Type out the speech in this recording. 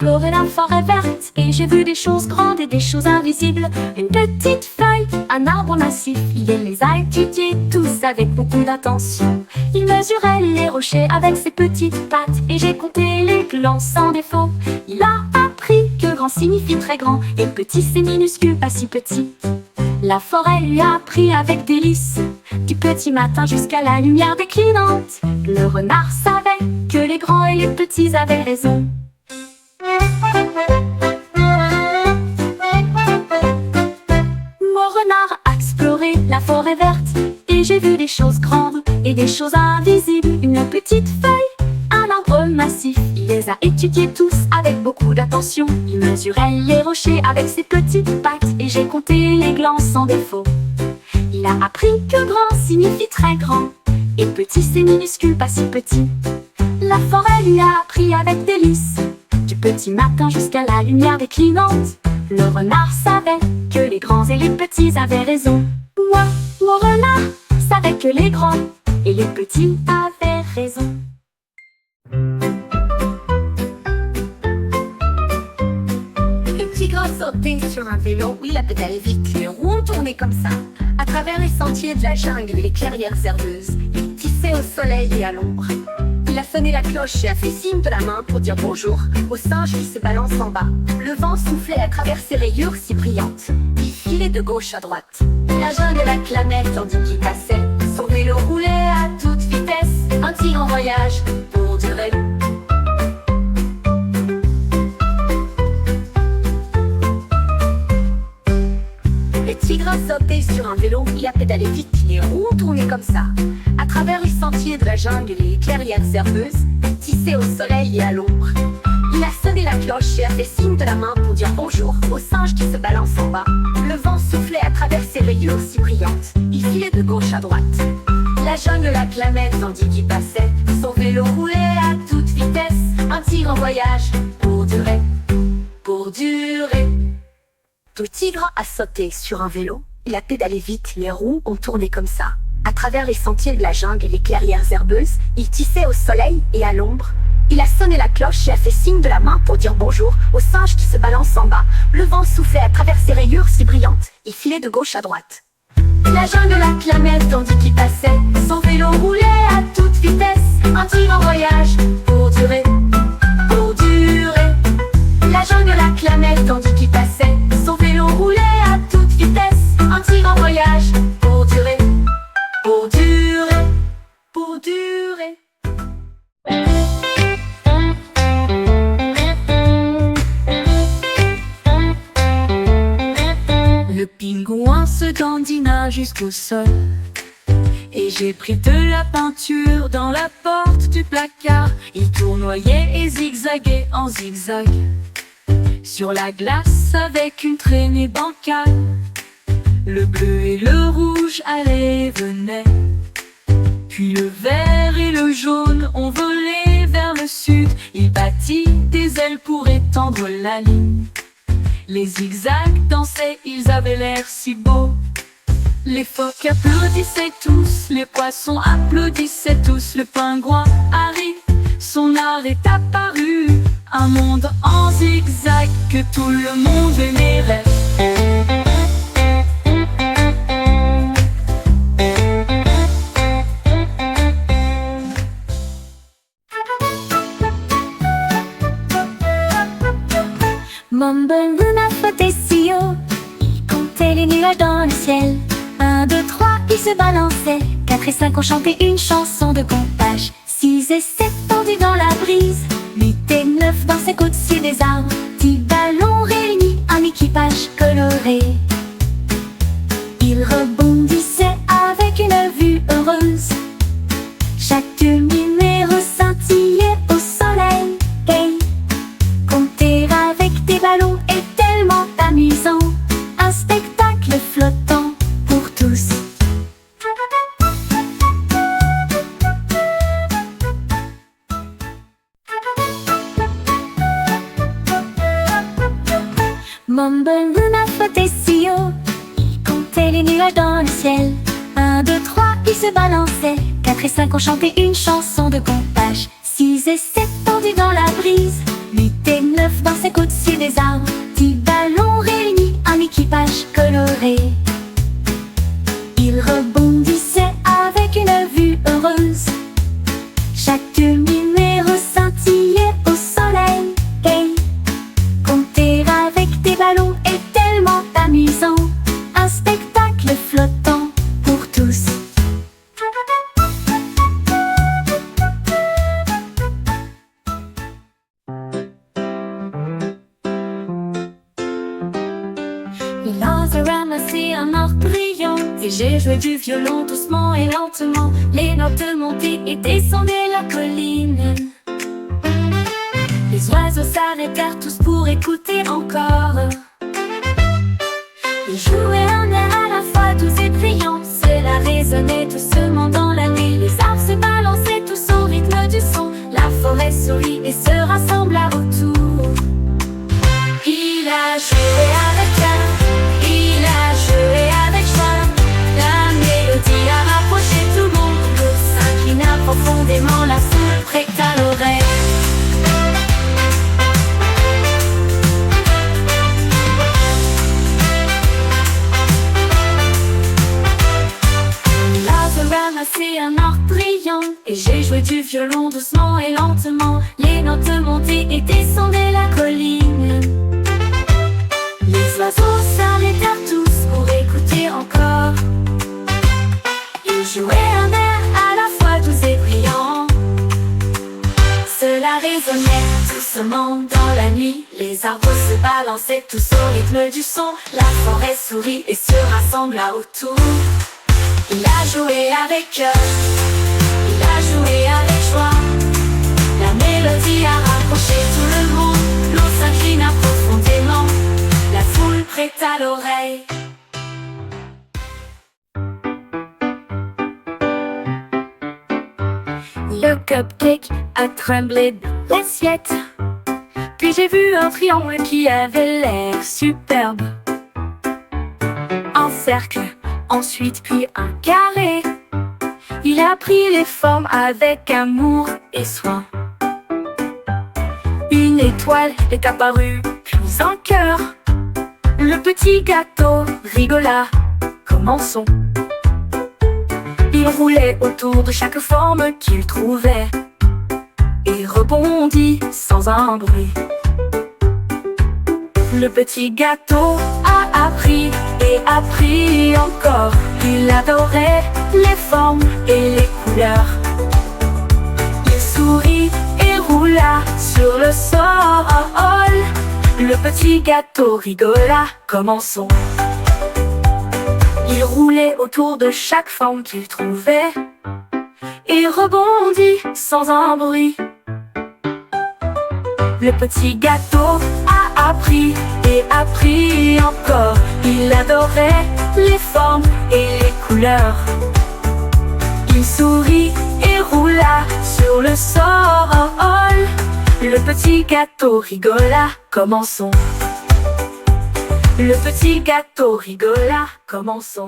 exploré la forêt verte et j'ai vu des choses grandes et des choses invisibles. Une petite feuille, un arbre massif, il les a étudiés tous avec beaucoup d'attention. Il mesurait les rochers avec ses petites pattes et j'ai compté les glands sans défaut. Il a appris que grand signifie très grand et petit c'est minuscule, pas si petit. La forêt lui a appris avec délice, du petit matin jusqu'à la lumière déclinante. Le renard savait que les grands et les petits avaient raison. Mon renard a exploré la forêt verte et j'ai vu des choses grandes et des choses invisibles. Une petite feuille, un arbre massif, il les a étudiés tous avec beaucoup d'attention. Il mesurait les rochers avec ses petites pattes et j'ai compté les glands sans défaut. Il a appris que grand signifie très grand et petit c'est minuscule, pas si petit. La forêt lui a appris avec délice, du petit matin jusqu'à la lumière déclinante. Le renard savait que les grands et les petits avaient raison. Moi, mon renard, savais que les grands et les petits avaient raison. Le tigre sautait sur un vélo, il a pédalé vite, les roues tournaient comme ça, à travers les sentiers de la jungle et les clairières herbeuses. Il tissait au soleil et à l'ombre. Il a sonné la cloche et a fait signe de la main pour dire bonjour au singe qui se balance en bas. Le vent soufflait à travers ses rayures si brillantes. Il filait de gauche à droite. La jungle l'acclamait tandis qu'il passait. Son vélo roulait à toute vitesse. Un tigre en voyage pour durer. Le tigre sautait sur un vélo, il a pédalé vite, les roues tournaient comme ça, à travers les sentiers de la jungle et les clairières herbeuses, tissées au soleil et à l'ombre. Il a sonné la cloche et a fait signe de la main pour dire bonjour au singe qui se balance en bas. Le vent soufflait à travers ses rayures si brillantes. Il filait de gauche à droite. La jungle l'acclamait tandis qu'il passait. Son vélo roulait à toute vitesse. Un tigre en voyage pour durer, pour durer. Le tigre a sauté sur un vélo, il a pédalé vite, les roues ont tourné comme ça. À travers les sentiers de la jungle et les clairières herbeuses, il tissait au soleil et à l'ombre. Il a sonné la cloche et a fait signe de la main pour dire bonjour au singe qui se balance en bas. Le vent soufflait à travers ses rayures si brillantes, il filait de gauche à droite. La jungle l'acclamait tandis qu'il passait. Son vélo roulait à toute vitesse. Un tigre en voyage pour durer, pour durer. La jungle l'acclamait tandis qu'il passait. Son vélo roulait à toute vitesse. Un tigre en voyage pour durer, pour durer, pour durer. Le pingouin se dandina jusqu'au sol et j'ai pris de la peinture dans la porte du placard. Il tournoyait et zigzaguait en zigzag sur la glace avec une traînée bancale. Le bleu et le rouge allaient et venaient, puis le vert et le jaune ont volé vers le sud. Il battit des ailes pour étendre la ligne. Les zigzags dansaient, ils avaient l'air si beaux. Les phoques applaudissaient tous, les poissons applaudissaient tous. Le pingouin arrive, son art est apparu. Un monde en zigzag que tout le monde aimerait. Mumble Luna flottait si haut, il comptait les nuages dans le ciel. 1, 2, 3, il se balançait. 4 et 5 ont chanté une chanson de comptage. 6 et 7 tendus dans la brise. 8 et 9 dansaient au-dessus des arbres. 10 ballons réunis, un équipage coloré. Ils rebondissaient avec une vue heureuse. Chaque numéro scintillait au soleil. Hey, compter avec des ballons est tellement amusant. Un spectacle flottant pour tous. Mumble Luna flottait si haut, il comptait les nuages dans le ciel. 1, 2, 3, il se balançait. 4 et 5 ont chanté une chanson de comptage. 6 et 7 tendus dans la brise. 8 et 9 trouve dans ses côtes sur des arbres 10 ballons réunis, un équipage coloré. Ils rebondissaient avec une vue heureuse. Chaque numéro scintillait au soleil. Hey, compter avec des ballons est tellement amusant. Un spectacle flottant pour tous. Il a ramassé un or brillant et j'ai joué du violon doucement et lentement. Les notes montaient et descendaient la colline. Les oiseaux s'arrêtèrent tous pour écouter encore. Ils jouaient un air à la fois doux et brillant. Cela résonnait doucement dans la nuit. Les arbres se balançaient tous au rythme du son. La forêt sourit et se rassembla autour. Il a joué avec cœur, il a joué avec joie. La mélodie a rapproché tout le monde. L'eau s'inclina profondément, la foule prêta l'oreille. Ramassé un or brillant et j'ai joué du violon doucement et lentement. Les notes montaient et descendaient la colline. Les oiseaux s'arrêtèrent tous pour écouter encore. Ils jouaient un air à la fois doux et brillant. Cela résonnait doucement dans la nuit. Les arbres se balançaient tous au rythme du son. La forêt sourit et se rassembla autour. Il a joué avec cœur, il a joué avec joie. La mélodie a rapproché tout le monde. L'eau s'inclina profondément, la foule prêta l'oreille. Le cupcake a tremblé dans l'assiette. Puis j'ai vu un triangle qui avait l'air superbe. Un cercle, ensuite puis un carré. Il a pris les formes avec amour et soin. Une étoile est apparue, puis un cœur. Le petit gâteau rigola, commençons. Il roulait autour de chaque forme qu'il trouvait et rebondit sans un bruit. Le petit gâteau a appris et appris encore. Il adorait les formes et les couleurs. Il sourit et roula sur le sol. Le petit gâteau rigola, commençons. Il roulait autour de chaque forme qu'il trouvait et rebondit sans un bruit. Le petit gâteau a appris et appris encore. Il adorait les formes et les couleurs. Il sourit et roula sur le sol. Le petit gâteau rigola, commençons. Le petit gâteau rigola, commençons.